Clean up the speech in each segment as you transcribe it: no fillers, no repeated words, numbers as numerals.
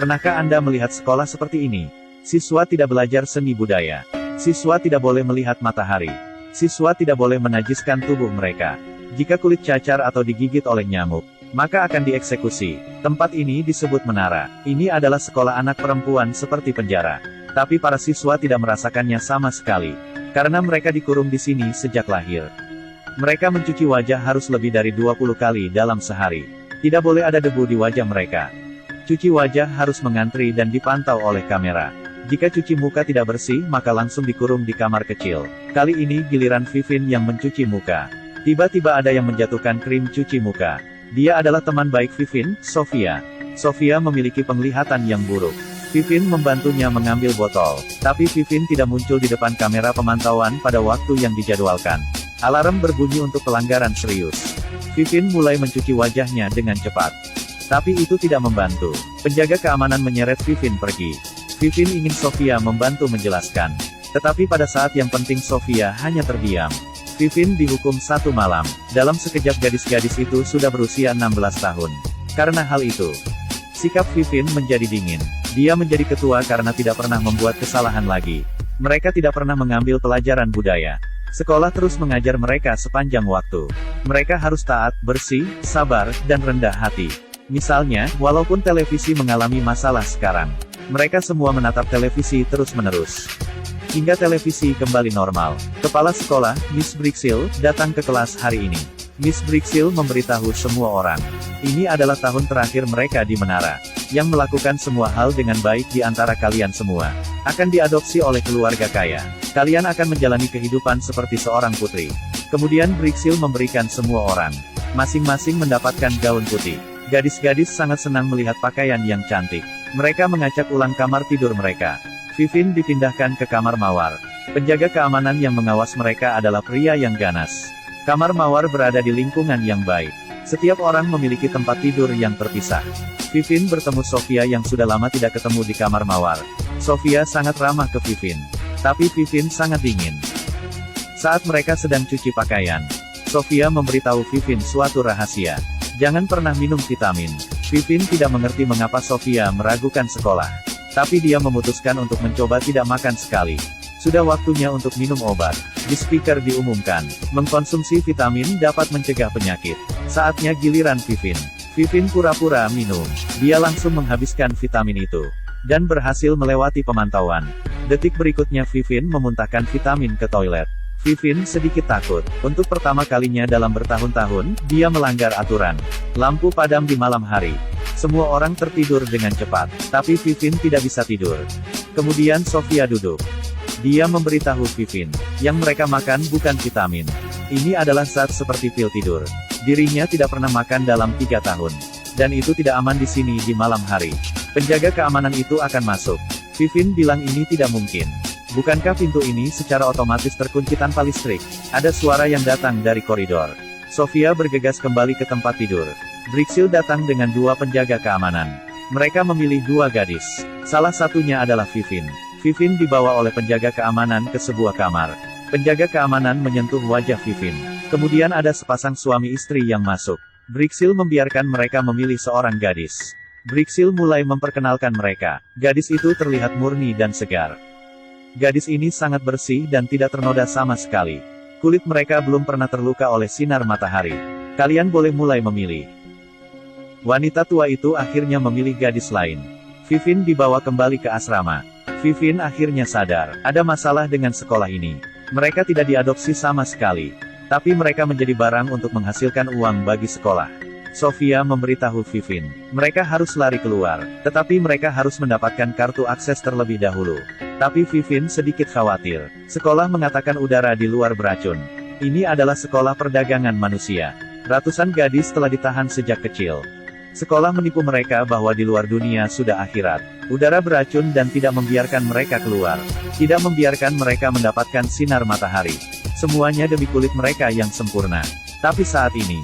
Pernahkah Anda melihat sekolah seperti ini? Siswa tidak belajar seni budaya. Siswa tidak boleh melihat matahari. Siswa tidak boleh menajiskan tubuh mereka. Jika kulit cacar atau digigit oleh nyamuk, maka akan dieksekusi. Tempat ini disebut menara. Ini adalah sekolah anak perempuan seperti penjara. Tapi para siswa tidak merasakannya sama sekali. Karena mereka dikurung di sini sejak lahir. Mereka mencuci wajah harus lebih dari 20 kali dalam sehari. Tidak boleh ada debu di wajah mereka. Cuci wajah harus mengantri dan dipantau oleh kamera. Jika cuci muka tidak bersih, maka langsung dikurung di kamar kecil. Kali ini giliran Vivin yang mencuci muka. Tiba-tiba ada yang menjatuhkan krim cuci muka. Dia adalah teman baik Vivin, Sofia. Sofia memiliki penglihatan yang buruk. Vivin membantunya mengambil botol. Tapi Vivin tidak muncul di depan kamera pemantauan pada waktu yang dijadwalkan. Alarm berbunyi untuk pelanggaran serius. Vivin mulai mencuci wajahnya dengan cepat. Tapi itu tidak membantu. Penjaga keamanan menyeret Vivin pergi. Vivin ingin Sofia membantu menjelaskan. Tetapi pada saat yang penting Sofia hanya terdiam. Vivin dihukum 1 malam. Dalam sekejap gadis-gadis itu sudah berusia 16 tahun. Karena hal itu, sikap Vivin menjadi dingin. Dia menjadi ketua karena tidak pernah membuat kesalahan lagi. Mereka tidak pernah mengambil pelajaran budaya. Sekolah terus mengajar mereka sepanjang waktu. Mereka harus taat, bersih, sabar, dan rendah hati. Misalnya, walaupun televisi mengalami masalah sekarang, mereka semua menatap televisi terus-menerus. Hingga televisi kembali normal. Kepala sekolah, Miss Brixil, datang ke kelas hari ini. Miss Brixil memberitahu semua orang. Ini adalah tahun terakhir mereka di menara. Yang melakukan semua hal dengan baik di antara kalian semua. Akan diadopsi oleh keluarga kaya. Kalian akan menjalani kehidupan seperti seorang putri. Kemudian Brixil memberikan semua orang. Masing-masing mendapatkan gaun putih. Gadis-gadis sangat senang melihat pakaian yang cantik. Mereka mengacak ulang kamar tidur mereka. Vivin dipindahkan ke kamar mawar. Penjaga keamanan yang mengawas mereka adalah pria yang ganas. Kamar mawar berada di lingkungan yang baik. Setiap orang memiliki tempat tidur yang terpisah. Vivin bertemu Sofia yang sudah lama tidak ketemu di kamar mawar. Sofia sangat ramah ke Vivin. Tapi Vivin sangat dingin. Saat mereka sedang cuci pakaian, Sofia memberitahu Vivin suatu rahasia. Jangan pernah minum vitamin. Vivin tidak mengerti mengapa Sofia meragukan sekolah. Tapi dia memutuskan untuk mencoba tidak makan sekali. Sudah waktunya untuk minum obat. Di speaker diumumkan, mengkonsumsi vitamin dapat mencegah penyakit. Saatnya giliran Vivin. Vivin pura-pura minum. Dia langsung menghabiskan vitamin itu. Dan berhasil melewati pemantauan. Detik berikutnya Vivin memuntahkan vitamin ke toilet. Vivin sedikit takut. Untuk pertama kalinya dalam bertahun-tahun, dia melanggar aturan. Lampu padam di malam hari. Semua orang tertidur dengan cepat. Tapi Vivin tidak bisa tidur. Kemudian Sofia duduk. Dia memberitahu Vivin, yang mereka makan bukan vitamin. Ini adalah zat seperti pil tidur. Dirinya tidak pernah makan dalam 3 tahun. Dan itu tidak aman di sini di malam hari. Penjaga keamanan itu akan masuk. Vivin bilang ini tidak mungkin. Bukankah pintu ini secara otomatis terkunci tanpa listrik? Ada suara yang datang dari koridor. Sofia bergegas kembali ke tempat tidur. Brixil datang dengan 2 penjaga keamanan. Mereka memilih 2 gadis. Salah satunya adalah Vivin. Vivin dibawa oleh penjaga keamanan ke sebuah kamar. Penjaga keamanan menyentuh wajah Vivin. Kemudian ada sepasang suami istri yang masuk. Brixil membiarkan mereka memilih seorang gadis. Brixil mulai memperkenalkan mereka. Gadis itu terlihat murni dan segar. Gadis ini sangat bersih dan tidak ternoda sama sekali. Kulit mereka belum pernah terluka oleh sinar matahari. Kalian boleh mulai memilih. Wanita tua itu akhirnya memilih gadis lain. Vivin dibawa kembali ke asrama. Vivin akhirnya sadar, ada masalah dengan sekolah ini. Mereka tidak diadopsi sama sekali. Tapi mereka menjadi barang untuk menghasilkan uang bagi sekolah. Sofia memberitahu Vivin, mereka harus lari keluar, tetapi mereka harus mendapatkan kartu akses terlebih dahulu. Tapi Vivin sedikit khawatir. Sekolah mengatakan udara di luar beracun. Ini adalah sekolah perdagangan manusia. Ratusan gadis telah ditahan sejak kecil. Sekolah menipu mereka bahwa di luar dunia sudah akhirat. Udara beracun dan tidak membiarkan mereka keluar. Tidak membiarkan mereka mendapatkan sinar matahari. Semuanya demi kulit mereka yang sempurna. Tapi saat ini,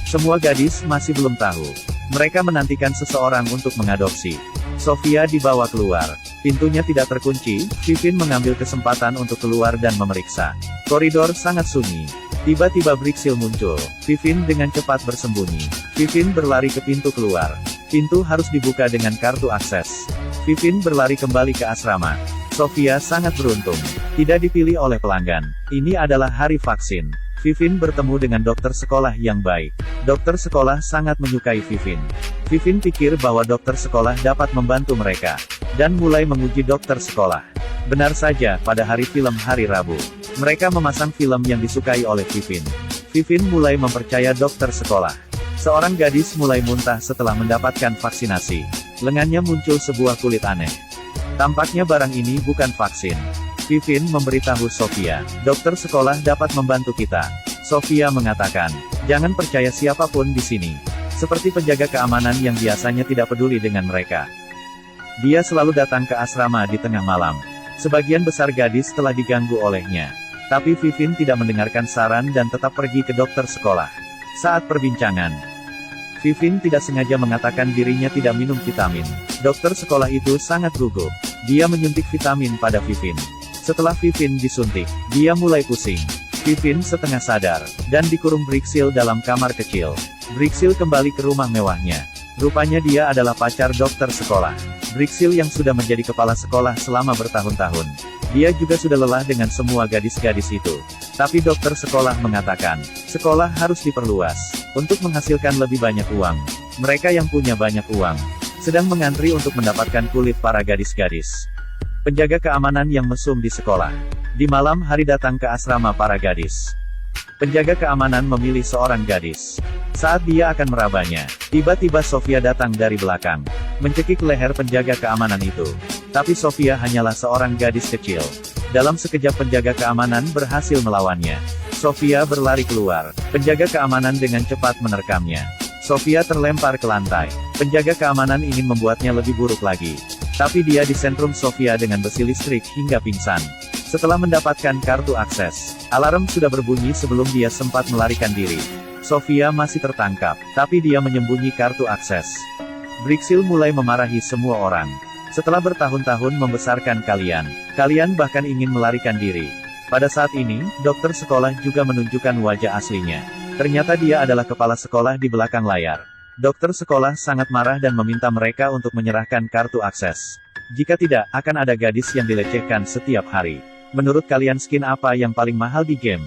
semua gadis masih belum tahu. Mereka menantikan seseorang untuk mengadopsi. Sofia dibawa keluar. Pintunya tidak terkunci. Vivin mengambil kesempatan untuk keluar dan memeriksa. Koridor sangat sunyi. Tiba-tiba Brixil muncul. Vivin dengan cepat bersembunyi. Vivin berlari ke pintu keluar. Pintu harus dibuka dengan kartu akses. Vivin berlari kembali ke asrama. Sofia sangat beruntung. Tidak dipilih oleh pelanggan. Ini adalah hari vaksin. Vivin bertemu dengan dokter sekolah yang baik. Dokter sekolah sangat menyukai Vivin. Vivin pikir bahwa dokter sekolah dapat membantu mereka. Dan mulai menguji dokter sekolah. Benar saja, pada hari film hari Rabu. Mereka memasang film yang disukai oleh Vivin. Vivin mulai mempercaya dokter sekolah. Seorang gadis mulai muntah setelah mendapatkan vaksinasi. Lengannya muncul sebuah kulit aneh. Tampaknya barang ini bukan vaksin. Vivin memberitahu Sofia, dokter sekolah dapat membantu kita. Sofia mengatakan, jangan percaya siapapun di sini. Seperti penjaga keamanan yang biasanya tidak peduli dengan mereka. Dia selalu datang ke asrama di tengah malam. Sebagian besar gadis telah diganggu olehnya. Tapi Vivin tidak mendengarkan saran dan tetap pergi ke dokter sekolah. Saat perbincangan, Vivin tidak sengaja mengatakan dirinya tidak minum vitamin. Dokter sekolah itu sangat gugup. Dia menyuntik vitamin pada Vivin. Setelah Vivin disuntik, dia mulai pusing. Vivin setengah sadar, dan dikurung Brixil dalam kamar kecil. Brixil kembali ke rumah mewahnya. Rupanya dia adalah pacar dokter sekolah. Brixil yang sudah menjadi kepala sekolah selama bertahun-tahun. Dia juga sudah lelah dengan semua gadis-gadis itu. Tapi dokter sekolah mengatakan, sekolah harus diperluas, untuk menghasilkan lebih banyak uang. Mereka yang punya banyak uang, sedang mengantri untuk mendapatkan kulit para gadis-gadis. Penjaga keamanan yang mesum di sekolah. Di malam hari datang ke asrama para gadis. Penjaga keamanan memilih seorang gadis. Saat dia akan merabanya, tiba-tiba Sofia datang dari belakang, mencekik leher penjaga keamanan itu. Tapi Sofia hanyalah seorang gadis kecil. Dalam sekejap penjaga keamanan berhasil melawannya. Sofia berlari keluar. Penjaga keamanan dengan cepat menerkamnya. Sofia terlempar ke lantai. Penjaga keamanan ingin membuatnya lebih buruk lagi. Tapi dia disentrum Sofia dengan besi listrik hingga pingsan. Setelah mendapatkan kartu akses, alarm sudah berbunyi sebelum dia sempat melarikan diri. Sofia masih tertangkap, tapi dia menyembunyi kartu akses. Brixil mulai memarahi semua orang. Setelah bertahun-tahun membesarkan kalian, kalian bahkan ingin melarikan diri. Pada saat ini, dokter sekolah juga menunjukkan wajah aslinya. Ternyata dia adalah kepala sekolah di belakang layar. Dokter sekolah sangat marah dan meminta mereka untuk menyerahkan kartu akses. Jika tidak, akan ada gadis yang dilecehkan setiap hari. Menurut kalian skin apa yang paling mahal di game?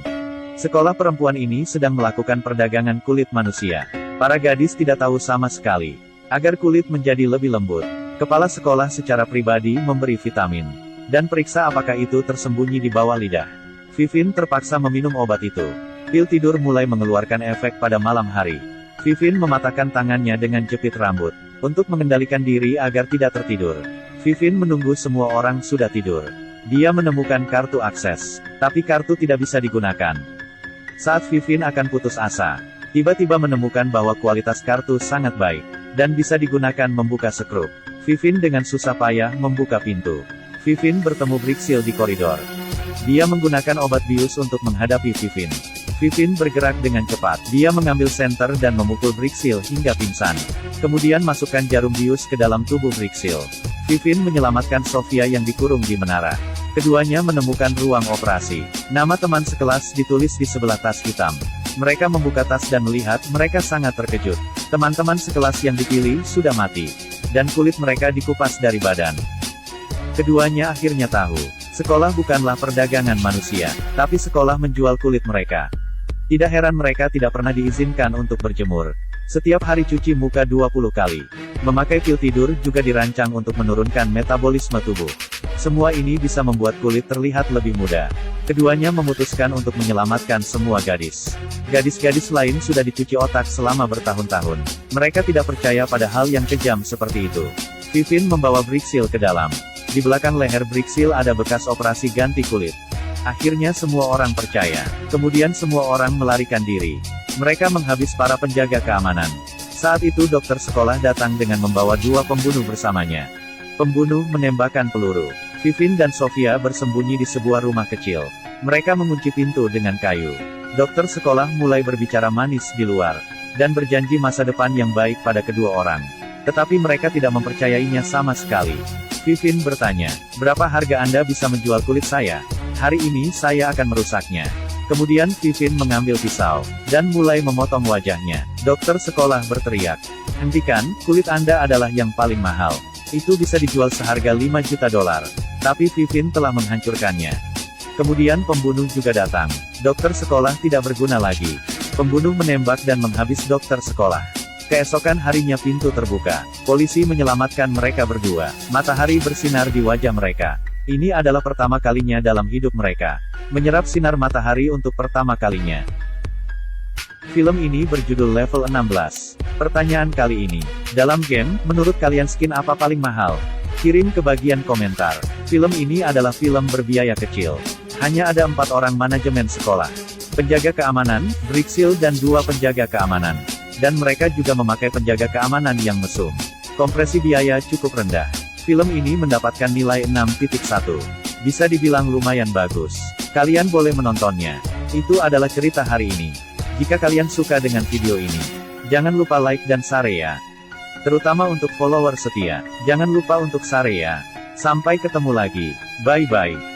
Sekolah perempuan ini sedang melakukan perdagangan kulit manusia. Para gadis tidak tahu sama sekali. Agar kulit menjadi lebih lembut, kepala sekolah secara pribadi memberi vitamin. Dan periksa apakah itu tersembunyi di bawah lidah. Vivin terpaksa meminum obat itu. Pil tidur mulai mengeluarkan efek pada malam hari. Vivin mematahkan tangannya dengan jepit rambut. Untuk mengendalikan diri agar tidak tertidur. Vivin menunggu semua orang sudah tidur. Dia menemukan kartu akses, tapi kartu tidak bisa digunakan. Saat Vivin akan putus asa, tiba-tiba menemukan bahwa kualitas kartu sangat baik, dan bisa digunakan membuka sekrup. Vivin dengan susah payah membuka pintu. Vivin bertemu Brixil di koridor. Dia menggunakan obat bius untuk menghadapi Vivin. Vivin bergerak dengan cepat. Dia mengambil senter dan memukul Brixil hingga pingsan. Kemudian masukkan jarum bius ke dalam tubuh Brixil. Vivin menyelamatkan Sofia yang dikurung di menara. Keduanya menemukan ruang operasi. Nama teman sekelas ditulis di sebelah tas hitam. Mereka membuka tas dan melihat, mereka sangat terkejut. Teman-teman sekelas yang dipilih sudah mati. Dan kulit mereka dikupas dari badan. Keduanya akhirnya tahu, sekolah bukanlah perdagangan manusia, tapi sekolah menjual kulit mereka. Tidak heran mereka tidak pernah diizinkan untuk berjemur. Setiap hari cuci muka 20 kali. Memakai pil tidur juga dirancang untuk menurunkan metabolisme tubuh. Semua ini bisa membuat kulit terlihat lebih muda. Keduanya memutuskan untuk menyelamatkan semua gadis. Gadis-gadis lain sudah dicuci otak selama bertahun-tahun. Mereka tidak percaya pada hal yang kejam seperti itu. Vivin membawa Brixil ke dalam. Di belakang leher Brixil ada bekas operasi ganti kulit. Akhirnya semua orang percaya. Kemudian semua orang melarikan diri. Mereka menghabis para penjaga keamanan. Saat itu dokter sekolah datang dengan membawa dua pembunuh bersamanya. Pembunuh menembakkan peluru. Vivin dan Sofia bersembunyi di sebuah rumah kecil. Mereka mengunci pintu dengan kayu. Dokter sekolah mulai berbicara manis di luar. Dan berjanji masa depan yang baik pada kedua orang. Tetapi mereka tidak mempercayainya sama sekali. Vivin bertanya, berapa harga Anda bisa menjual kulit saya? Hari ini saya akan merusaknya. Kemudian Vivin mengambil pisau, dan mulai memotong wajahnya. Dokter sekolah berteriak, "Hentikan, kulit Anda adalah yang paling mahal. Itu bisa dijual seharga 5 juta dolar. Tapi Vivin telah menghancurkannya." Kemudian pembunuh juga datang. Dokter sekolah tidak berguna lagi. Pembunuh menembak dan menghabis dokter sekolah. Keesokan harinya pintu terbuka. Polisi menyelamatkan mereka berdua. Matahari bersinar di wajah mereka. Ini adalah pertama kalinya dalam hidup mereka. Menyerap sinar matahari untuk pertama kalinya. Film ini berjudul Level 16. Pertanyaan kali ini. Dalam game, menurut kalian skin apa paling mahal? Kirim ke bagian komentar. Film ini adalah film berbiaya kecil. Hanya ada 4 orang manajemen sekolah. Penjaga keamanan, Bricksil dan 2 penjaga keamanan. Dan mereka juga memakai penjaga keamanan yang mesum. Kompresi biaya cukup rendah. Film ini mendapatkan nilai 6.1. Bisa dibilang lumayan bagus. Kalian boleh menontonnya. Itu adalah cerita hari ini. Jika kalian suka dengan video ini, jangan lupa like dan share ya. Terutama untuk follower setia. Jangan lupa untuk share ya. Sampai ketemu lagi. Bye-bye.